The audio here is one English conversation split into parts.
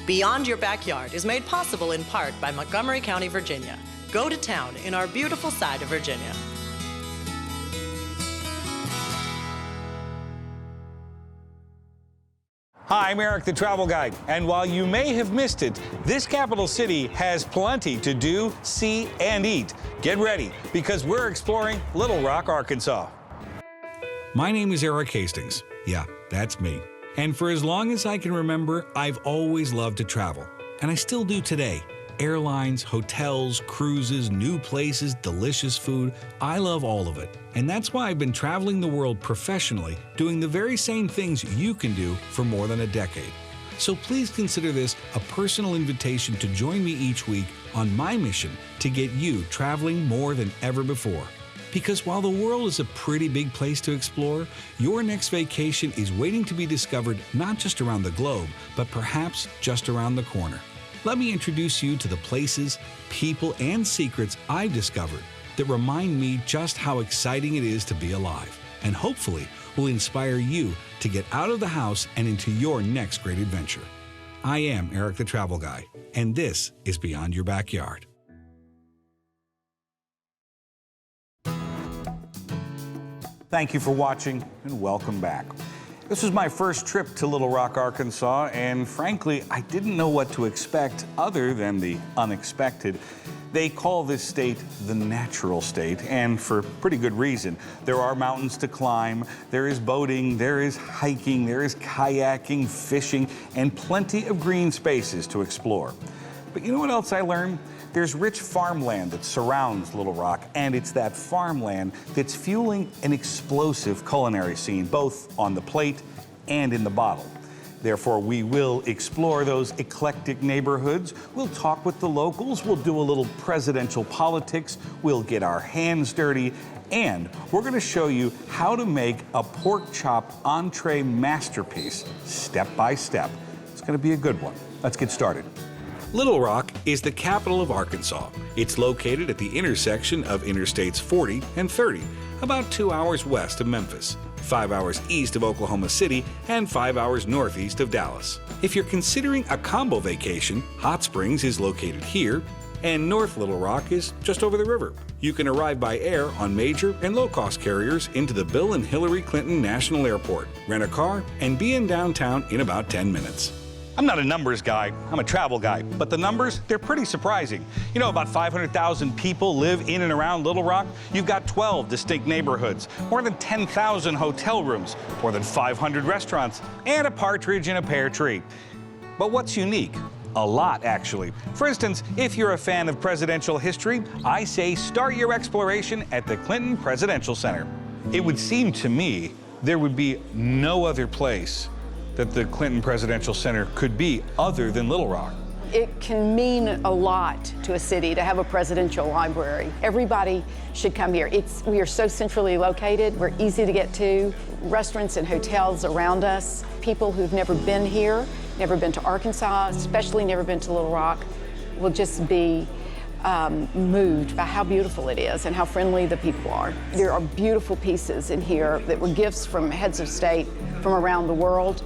Beyond Your Backyard is made possible in part by Montgomery County, Virginia. Go to town in our beautiful side of Virginia. Hi, I'm Erik the Travel Guy, and while you may have missed it, this capital city has plenty to do, see, and eat. Get ready, because we're exploring Little Rock, Arkansas. My name is Erik Hastings. Yeah, that's me. And for as long as I can remember, I've always loved to travel, and I still do today. Airlines, hotels, cruises, new places, delicious food. I love all of it. And that's why I've been traveling the world professionally, doing the very same things you can do for more than a decade. So please consider this a personal invitation to join me each week on my mission to get you traveling more than ever before. Because while the world is a pretty big place to explore, your next vacation is waiting to be discovered not just around the globe, but perhaps just around the corner. Let me introduce you to the places, people, and secrets I've discovered that remind me just how exciting it is to be alive, and hopefully will inspire you to get out of the house and into your next great adventure. I am Erik the Travel Guy, and this is Beyond Your Backyard. Thank you for watching, and welcome back. This was my first trip to Little Rock, Arkansas, and frankly, I didn't know what to expect other than the unexpected. They call this state the natural state, and for pretty good reason. There are mountains to climb, there is boating, there is hiking, there is kayaking, fishing, and plenty of green spaces to explore. But you know what else I learned? There's rich farmland that surrounds Little Rock, and it's that farmland that's fueling an explosive culinary scene, both on the plate and in the bottle. Therefore, we will explore those eclectic neighborhoods. We'll talk with the locals. We'll do a little presidential politics. We'll get our hands dirty. And we're going to show you how to make a pork chop entree masterpiece step by step. It's going to be a good one. Let's get started. Little Rock is the capital of Arkansas. It's located at the intersection of Interstates 40 and 30, about 2 hours west of Memphis, 5 hours east of Oklahoma City, and 5 hours northeast of Dallas. If you're considering a combo vacation, Hot Springs is located here, and North Little Rock is just over the river. You can arrive by air on major and low-cost carriers into the Bill and Hillary Clinton National Airport, rent a car, and be in downtown in about 10 minutes. I'm not a numbers guy, I'm a travel guy, but the numbers, they're pretty surprising. You know, about 500,000 people live in and around Little Rock. You've got 12 distinct neighborhoods, more than 10,000 hotel rooms, more than 500 restaurants, and a partridge in a pear tree. But what's unique? A lot, actually. For instance, if you're a fan of presidential history, I say start your exploration at the Clinton Presidential Center. It would seem to me there would be no other place that the Clinton Presidential Center could be other than Little Rock. It can mean a lot to a city to have a presidential library. Everybody should come here. We are so centrally located. We're easy to get to. Restaurants and hotels around us. People who've never been here, never been to Arkansas, especially never been to Little Rock, will just be moved by how beautiful it is and how friendly the people are. There are beautiful pieces in here that were gifts from heads of state from around the world.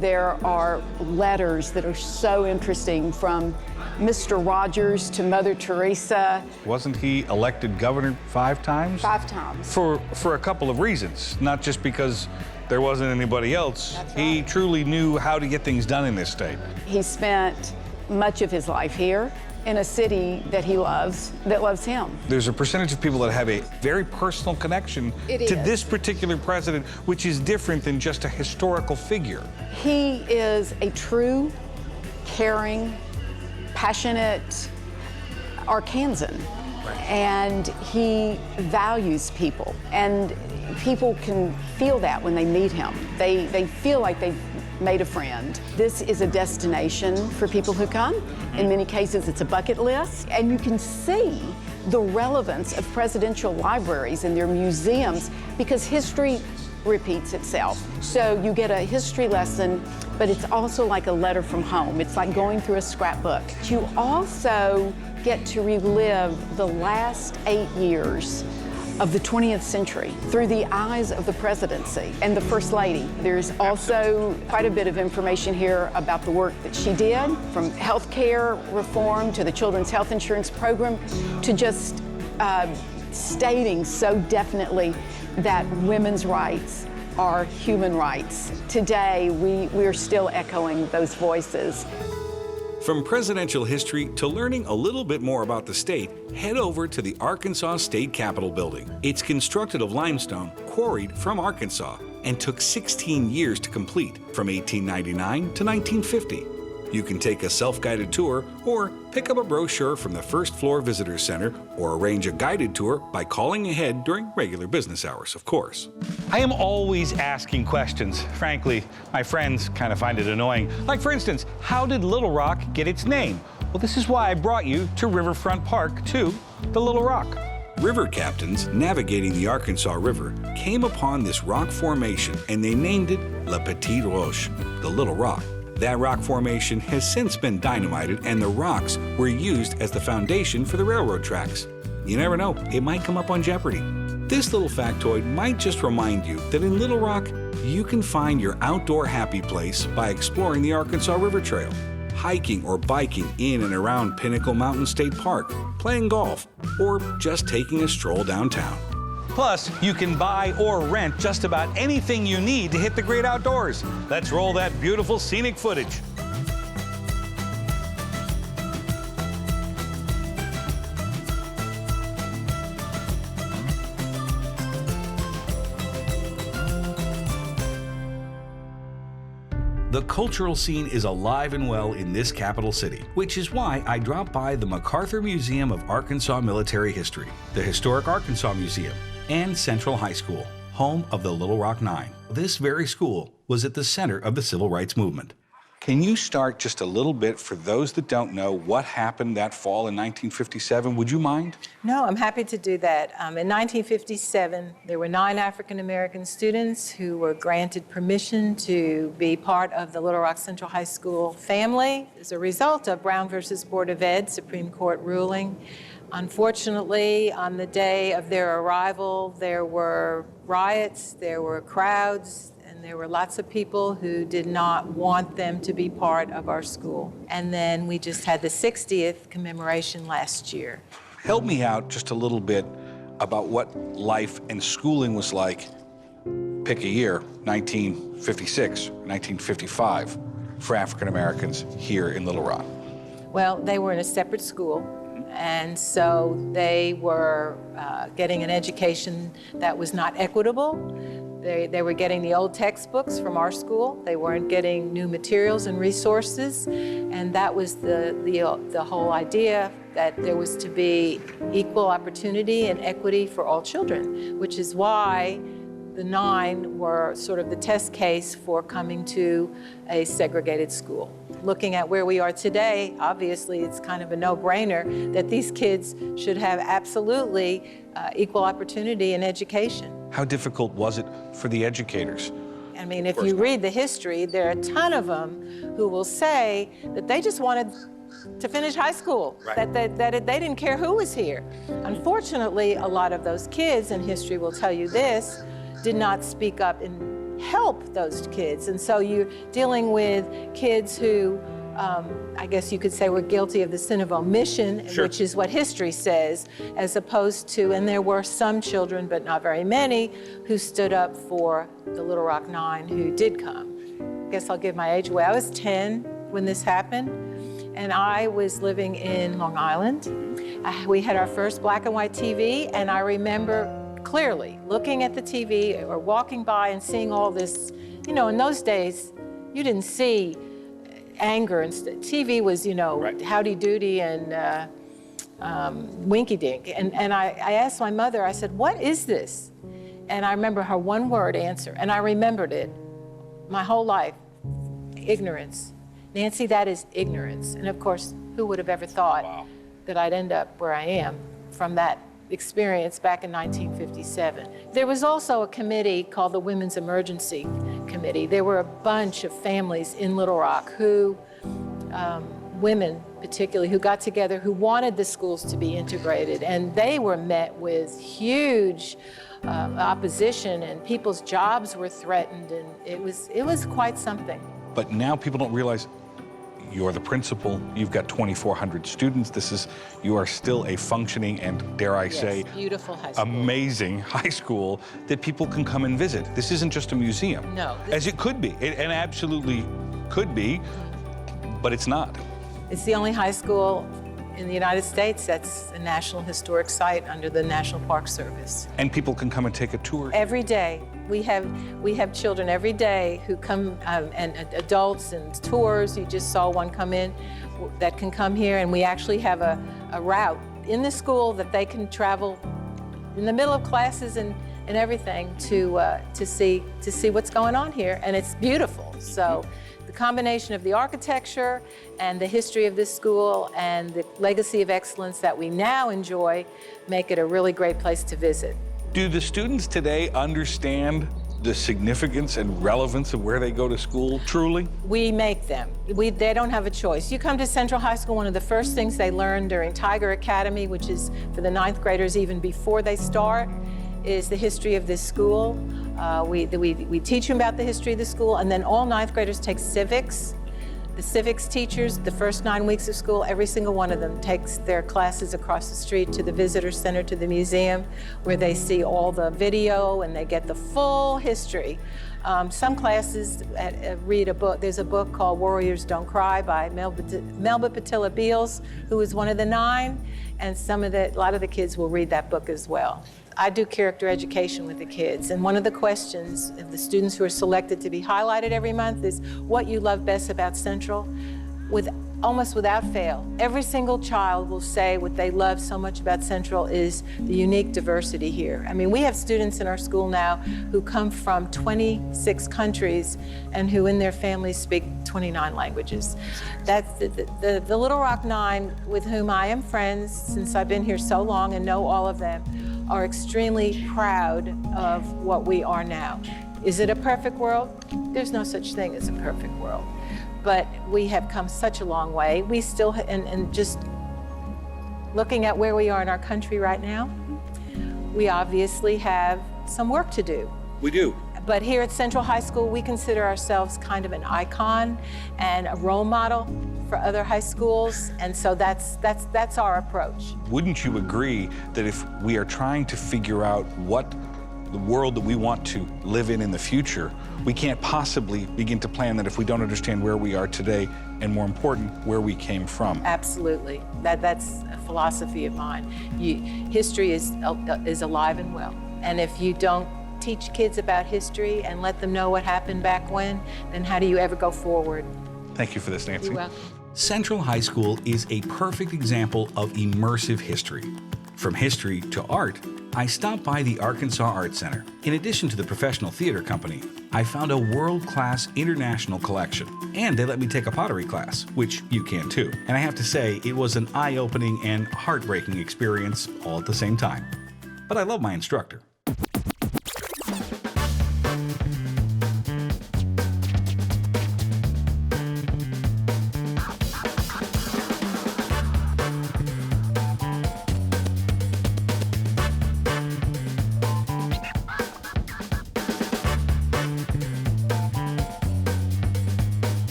There are letters that are so interesting, from Mr. Rogers to Mother Teresa. Wasn't he elected governor 5 times? 5 times. For a couple of reasons, not just because there wasn't anybody else. That's right. He truly knew how to get things done in this state. He spent much of his life here in a city that he loves, that loves him. There's a percentage of people that have a very personal connection to this particular president, which is different than just a historical figure. He is a true, caring, passionate Arkansan, and he values people. And people can feel that when they meet him. They feel like they've made a friend. This is a destination for people who come. In many cases, it's a bucket list, and you can see the relevance of presidential libraries and their museums because history repeats itself. So you get a history lesson, but it's also like a letter from home. It's like going through a scrapbook. You also get to relive the last 8 years of the 20th century through the eyes of the presidency and the First Lady. There's also quite a bit of information here about the work that she did, from healthcare reform to the Children's Health Insurance Program to just stating so definitely that women's rights are human rights. Today, we are still echoing those voices. From presidential history to learning a little bit more about the state, head over to the Arkansas State Capitol building. It's constructed of limestone quarried from Arkansas and took 16 years to complete, from 1899 to 1950. You can take a self-guided tour or pick up a brochure from the first floor visitor center or arrange a guided tour by calling ahead during regular business hours, of course. I am always asking questions. Frankly, my friends kind of find it annoying. Like, for instance, how did Little Rock get its name? Well, this is why I brought you to Riverfront Park, to the Little Rock. River captains navigating the Arkansas River came upon this rock formation and they named it La Petite Roche, the Little Rock. That rock formation has since been dynamited and the rocks were used as the foundation for the railroad tracks. You never know, it might come up on Jeopardy! This little factoid might just remind you that in Little Rock, you can find your outdoor happy place by exploring the Arkansas River Trail, hiking or biking in and around Pinnacle Mountain State Park, playing golf, or just taking a stroll downtown. Plus, you can buy or rent just about anything you need to hit the great outdoors. Let's roll that beautiful scenic footage. The cultural scene is alive and well in this capital city, which is why I dropped by the MacArthur Museum of Arkansas Military History, the Historic Arkansas Museum, and Central High School, home of the Little Rock Nine. This very school was at the center of the Civil Rights Movement. Can you start just a little bit, for those that don't know, what happened that fall in 1957? Would you mind? No, I'm happy to do that. In 1957, there were 9 African-American students who were granted permission to be part of the Little Rock Central High School family as a result of Brown versus Board of Ed Supreme Court ruling. Unfortunately, on the day of their arrival, there were riots, there were crowds, and there were lots of people who did not want them to be part of our school. And then we just had the 60th commemoration last year. Help me out just a little bit about what life and schooling was like, pick a year, 1956, 1955, for African Americans here in Little Rock. Well, they were in a separate school. And so they were getting an education that was not equitable. They were getting the old textbooks from our school. They weren't getting new materials and resources. And that was the whole idea, that there was to be equal opportunity and equity for all children, which is why the 9 were sort of the test case for coming to a segregated school. Looking at where we are today, obviously it's kind of a no-brainer that these kids should have absolutely equal opportunity in education. How difficult was it for the educators? I mean, if you read the history, there are a ton of them who will say that they just wanted to finish high school, right. that they didn't care who was here. Unfortunately, a lot of those kids, and history will tell you this, did not speak up and help those kids. And so you're dealing with kids who, I guess you could say, were guilty of the sin of omission, sure. Which is what history says, as opposed to, and there were some children, but not very many, who stood up for the Little Rock Nine who did come. I guess I'll give my age away. I was 10 when this happened, and I was living in Long Island. We had our first black and white TV, and I remember clearly looking at the TV or walking by and seeing all this. You know, in those days, you didn't see anger, and TV was, you know, right. Howdy Doody and Winky Dink. And I asked my mother, I said, what is this? And I remember her one word answer, and I remembered it my whole life: ignorance. Nancy, that is ignorance. And of course, who would have ever thought wow. that I'd end up where I am from that experience back in 1957. There was also a committee called the Women's Emergency Committee. There were a bunch of families in Little Rock who women particularly who got together who wanted the schools to be integrated, and they were met with huge opposition, and people's jobs were threatened, and it was quite something. But now people don't realize you're the principal, you've got 2,400 students. You are still a functioning and, dare I say, beautiful high school. Amazing high school that people can come and visit. This isn't just a museum. No. As it could be, and absolutely could be, but it's not. It's the only high school in the United States that's a National Historic Site under the National Park Service. And people can come and take a tour. Every day. We have children every day who come, and adults and tours. You just saw one come in that can come here, and we actually have a route in the school that they can travel in the middle of classes and everything to see what's going on here, and it's beautiful. So the combination of the architecture and the history of this school and the legacy of excellence that we now enjoy make it a really great place to visit. Do the students today understand the significance and relevance of where they go to school, truly? We make them. They don't have a choice. You come to Central High School, one of the first things they learn during Tiger Academy, which is for the 9th graders even before they start, is the history of this school. We teach them about the history of the school, and then all 9th graders take civics. The civics teachers, the first 9 weeks of school, every single one of them takes their classes across the street to the visitor center, to the museum, where they see all the video and they get the full history. Some classes read a book. There's a book called Warriors Don't Cry by Melba Patilla Beals, who was one of the 9, and a lot of the kids will read that book as well. I do character education with the kids, and one of the questions of the students who are selected to be highlighted every month is what you love best about Central. Almost without fail, every single child will say what they love so much about Central is the unique diversity here. I mean, we have students in our school now who come from 26 countries and who in their families speak 29 languages. That's the Little Rock 9, with whom I am friends since I've been here so long and know all of them, are extremely proud of what we are now. Is it a perfect world? There's no such thing as a perfect world. But we have come such a long way. We still, and just looking at where we are in our country right now, we obviously have some work to do. We do. But here at Central High School, we consider ourselves kind of an icon and a role model for other high schools, and so that's our approach. Wouldn't you agree that if we are trying to figure out what the world that we want to live in the future, we can't possibly begin to plan that if we don't understand where we are today, and more important, where we came from? Absolutely. That's a philosophy of mine. History is alive and well, and if you don't teach kids about history and let them know what happened back when, then how do you ever go forward? Thank you for this, Nancy. You're welcome. Central High School is a perfect example of immersive history. From history to art, I stopped by the Arkansas Art Center. In addition to the professional theater company, I found a world-class international collection. And they let me take a pottery class, which you can too. And I have to say, it was an eye-opening and heartbreaking experience all at the same time. But I love my instructor.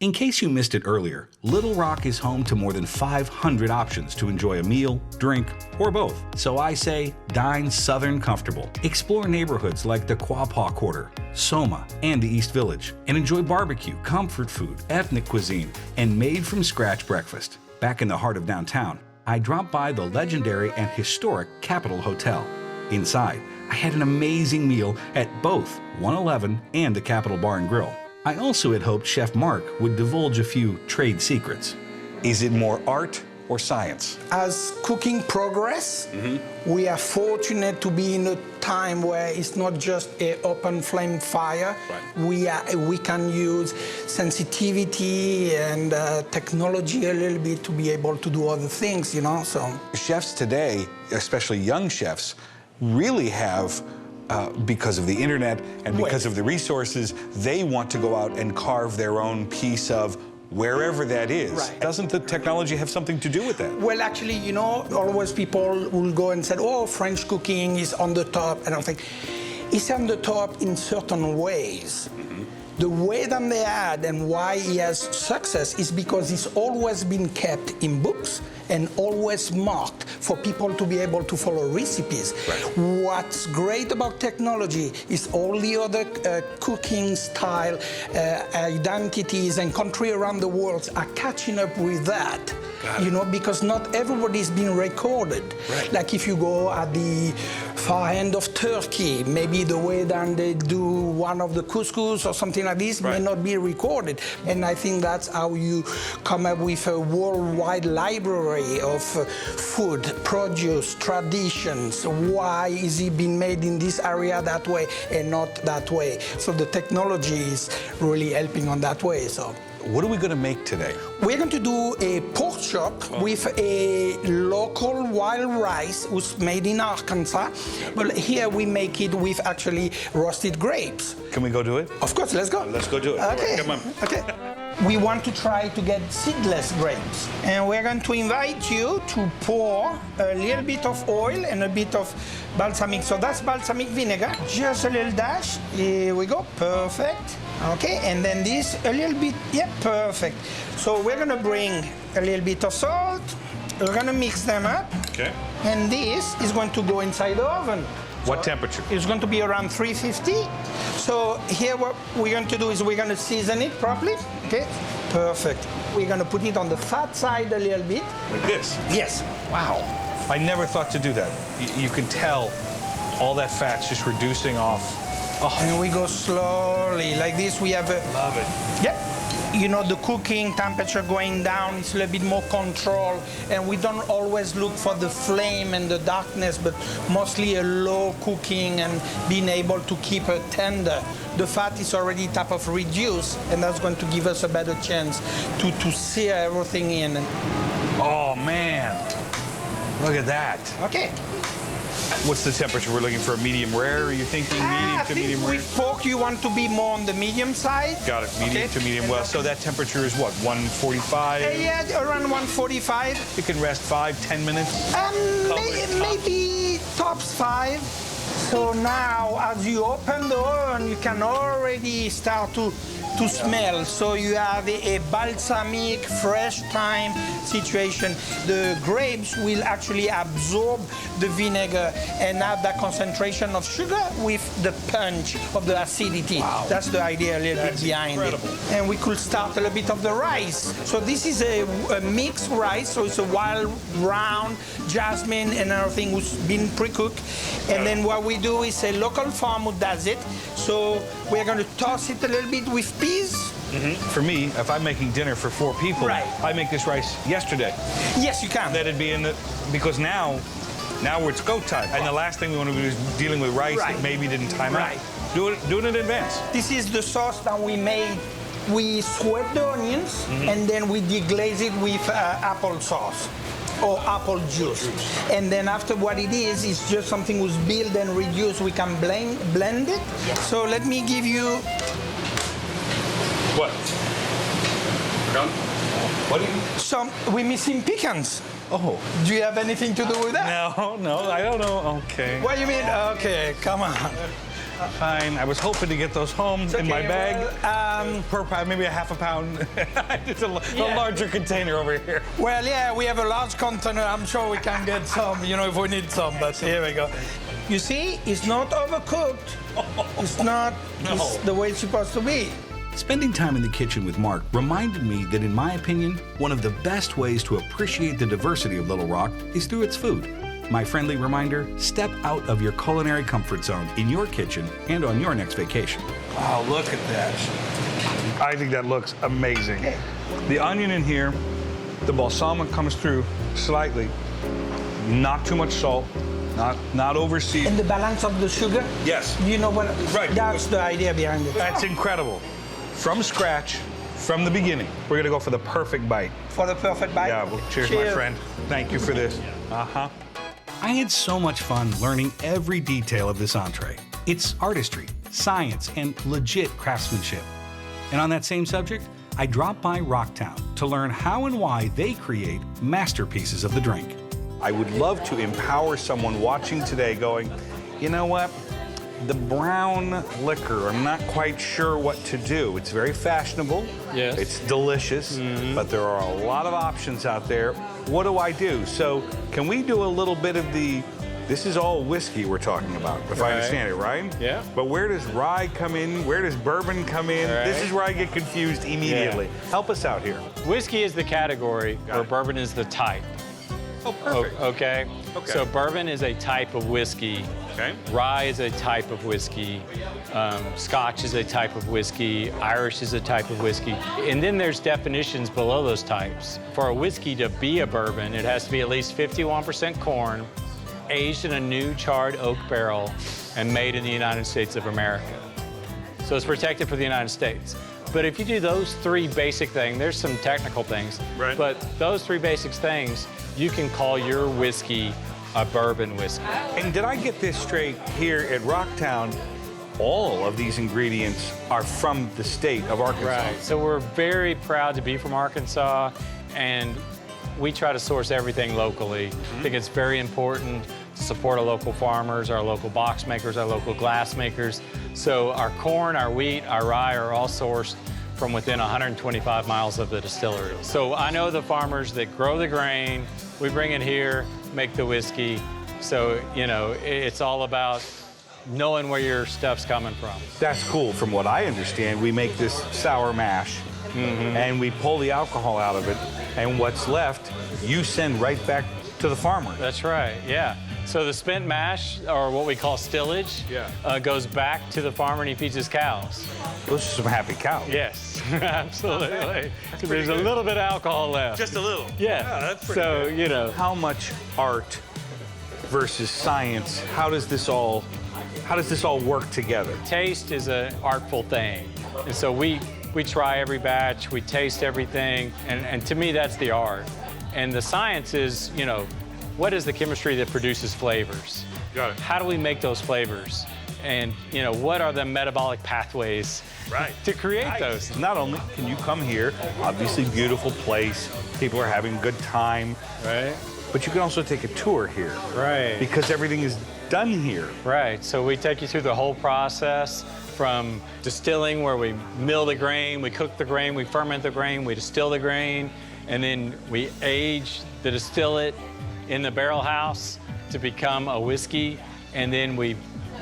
In case you missed it earlier, Little Rock is home to more than 500 options to enjoy a meal, drink, or both. So I say, dine Southern comfortable. Explore neighborhoods like the Quapaw Quarter, Soma, and the East Village, and enjoy barbecue, comfort food, ethnic cuisine, and made-from-scratch breakfast. Back in the heart of downtown, I dropped by the legendary and historic Capitol Hotel. Inside, I had an amazing meal at both 111 and the Capitol Bar and Grill. I also had hoped Chef Mark would divulge a few trade secrets. Is it more art or science? As cooking progress, we are fortunate to be in a time where it's not just an open flame fire. Right. We can use sensitivity and technology a little bit to be able to do other things, you know. So chefs today, especially young chefs, really have because of the internet and because of the resources, they want to go out and carve their own piece of wherever that is. Right. Doesn't the technology have something to do with that? Well, actually, you know, always people will go and say, oh, French cooking is on the top. And I think it's on the top in certain ways. The way that they add and why he has success is because it's always been kept in books and always marked for people to be able to follow recipes. Right. What's great about technology is all the other cooking style, identities and country around the world are catching up with that. You know, because not everybody's been recorded. Right. Like if you go at the far end of Turkey, maybe the way that they do one of the couscous or something like this may not be recorded. And I think that's how you come up with a worldwide library of food, produce, traditions. Why is it being made in this area that way and not that way? So the technology is really helping on that way. So. What are we going to make today? We're going to do a pork chop with a local wild rice, was made in Arkansas. But here we make it with actually roasted grapes. Can we go do it? Of course, let's go. Let's go do it. Okay. Come on. Okay. We want to try to get seedless grapes. And we're going to invite you to pour a little bit of oil and a bit of balsamic. So that's balsamic vinegar. Just a little dash. Here we go. Perfect. Okay, and then this a little bit, yeah, perfect. So we're gonna bring a little bit of salt. We're gonna mix them up. Okay. And this is going to go inside the oven. What temperature? It's going to be around 350. So here what we're going to do is we're going to season it properly. Okay, perfect. We're going to put it on the fat side a little bit. Like this? Yes. Wow. I never thought to do that. You can tell all that fat's just reducing off. Oh. And we go slowly like this. We have a... Love it. Yep. You know, the cooking temperature going down, it's a little bit more control, and we don't always look for the flame and the darkness, but mostly a low cooking and being able to keep it tender. The fat is already type of reduced, and that's going to give us a better chance to sear everything in. Oh, man. Look at that. Okay. What's the temperature we're looking for? Medium rare? Are you thinking medium to medium rare? With pork, you want to be more on the medium side. Got it. Medium to medium well. So that temperature is what? 145? Yeah, around 145. It can rest 5-10 minutes? Maybe tops 5. So now, as you open the oven, you can already start to smell. So you have a balsamic, fresh thyme situation. The grapes will actually absorb the vinegar and have that concentration of sugar with the punch of the acidity. Wow. That's the idea a little bit behind it. And we could start a little bit of the rice. So this is a mixed rice, so it's a wild round jasmine and everything who's been pre-cooked. And then what we do is a local farm who does it. So we're going to toss it a little bit with peas. For me, if I'm making dinner for 4 people, I make this rice yesterday. Yes, you can. That'd be in the, because now it's go time. And the last thing we want to do is dealing with rice that maybe didn't time out. Do it in advance. This is the sauce that we made. We sweat the onions and then we deglaze it with apple sauce or apple juice. And then after what it is, it's just something who's built and reduced. We can blend it. So let me give you... What? We're done? What do you... We're missing pecans. Oh. Do you have anything to do with that? No, I don't know. Okay. What do you mean? Okay, come on. Fine. I was hoping to get those home in my bag. Well, per pound, maybe a half a pound. It's a larger container over here. Well, yeah, we have a large container. I'm sure we can get some, you know, if we need some, but here we go. You see, it's not overcooked. It's not it's the way it's supposed to be. Spending time in the kitchen with Mark reminded me that, in my opinion, one of the best ways to appreciate the diversity of Little Rock is through its food. My friendly reminder, step out of your culinary comfort zone in your kitchen and on your next vacation. Wow, look at that. I think that looks amazing. The onion in here, the balsamic comes through slightly. Not too much salt, not overseasoned. And the balance of the sugar? Yes. You know what? Right. That's the idea behind it. That's incredible. From scratch, from the beginning. We're gonna go for the perfect bite. For the perfect bite? Yeah, well, cheers, my friend. Thank you for this. I had so much fun learning every detail of this entree. It's artistry, science, and legit craftsmanship. And on that same subject, I dropped by Rocktown to learn how and why they create masterpieces of the drink. I would love to empower someone watching today going, you know what? The brown liquor, I'm not quite sure what to do. It's very fashionable. Yes. It's delicious, but there are a lot of options out there. What do I do? So can we do a little bit of this is all whiskey we're talking about, if I understand it, right? Yeah. But where does rye come in? Where does bourbon come in? Right. This is where I get confused immediately. Yeah. Help us out here. Whiskey is the category, where bourbon is the type. Oh, perfect. Okay? So bourbon is a type of whiskey. Okay. Rye is a type of whiskey. Scotch is a type of whiskey. Irish is a type of whiskey. And then there's definitions below those types. For a whiskey to be a bourbon, it has to be at least 51% corn, aged in a new charred oak barrel, and made in the United States of America. So it's protected for the United States. But if you do those three basic things, there's some technical things, but those three basic things, you can call your whiskey a bourbon whiskey. And did I get this straight here at Rocktown? All of these ingredients are from the state of Arkansas. Right, so we're very proud to be from Arkansas, and we try to source everything locally. I think it's very important to support our local farmers, our local box makers, our local glass makers. So our corn, our wheat, our rye are all sourced from within 125 miles of the distillery. So I know the farmers that grow the grain, we bring it here, make the whiskey. So, you know, it's all about knowing where your stuff's coming from. That's cool. From what I understand, we make this sour mash, and we pull the alcohol out of it, and what's left, you send right back to the farmer. That's right, yeah. So the spent mash, or what we call stillage, goes back to the farmer and he feeds his cows. Those are some happy cows. Yes, absolutely. So there's a little bit of alcohol left. Just a little. Yeah. That's pretty so, good. you know. How much art versus science? How does this all work together? Taste is an artful thing. And so we try every batch, we taste everything, and to me that's the art. And the science is, you know, what is the chemistry that produces flavors? Got it. How do we make those flavors? And, you know, what are the metabolic pathways to create those? Not only can you come here, obviously beautiful place, people are having a good time, Right. but you can also take a tour here. Right. Because everything is done here. Right, so we take you through the whole process from distilling, where we mill the grain, we cook the grain, we ferment the grain, we distill the grain, and then we age the distillate in the barrel house to become a whiskey, and then we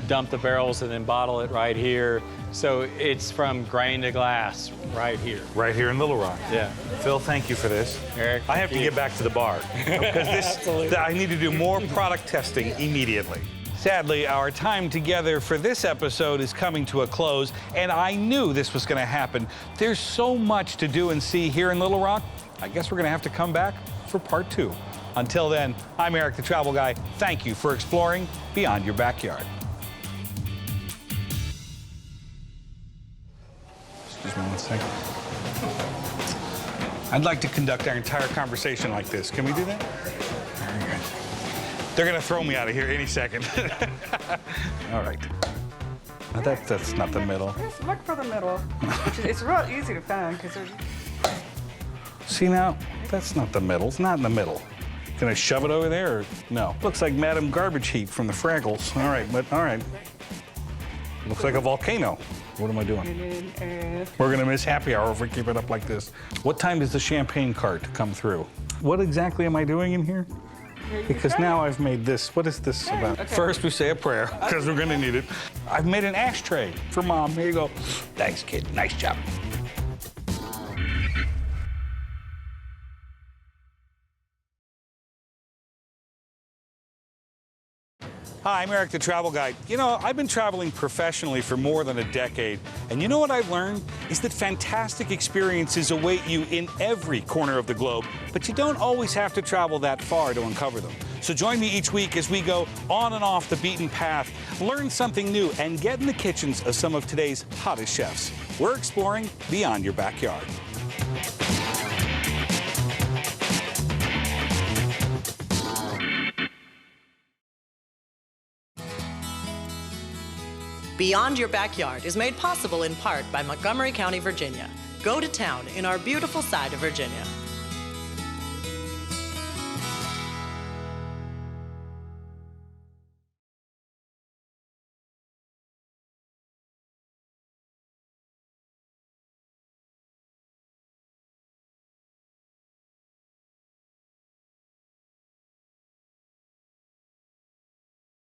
dump the barrels and then bottle it right here. So it's from grain to glass right here. Right here in Little Rock. Yeah. Phil, thank you for this. Erik, I have to get back to the bar because I need to do more product testing immediately. Sadly, our time together for this episode is coming to a close, and I knew this was going to happen. There's so much to do and see here in Little Rock. I guess we're going to have to come back for part 2. Until then, I'm Erik the Travel Guy. Thank you for exploring beyond your backyard. Excuse me one second. I'd like to conduct our entire conversation like this. Can we do that? Very good. They're going to throw me out of here any second. All right. Now that's not the middle. Just look for the middle. It's real easy to find because there's... See now, that's not the middle. It's not in the middle. Can I shove it over there or no? Looks like Madam Garbage Heap from the Fraggles. All right, but all right. Looks like a volcano. What am I doing? We're gonna miss happy hour if we keep it up like this. What time does the champagne cart come through? What exactly am I doing in here? Because now I've made this. What is this about? Okay. First, we say a prayer, because we're gonna need it. I've made an ashtray for Mom. Here you go. Thanks, kid. Nice job. Hi, I'm Erik the Travel Guy. You know, I've been traveling professionally for more than a decade, and you know what I've learned is that fantastic experiences await you in every corner of the globe, but you don't always have to travel that far to uncover them. So join me each week as we go on and off the beaten path, learn something new, and get in the kitchens of some of today's hottest chefs. We're exploring beyond your backyard. Beyond Your Backyard is made possible in part by Montgomery County, Virginia. Go to town in our beautiful side of Virginia.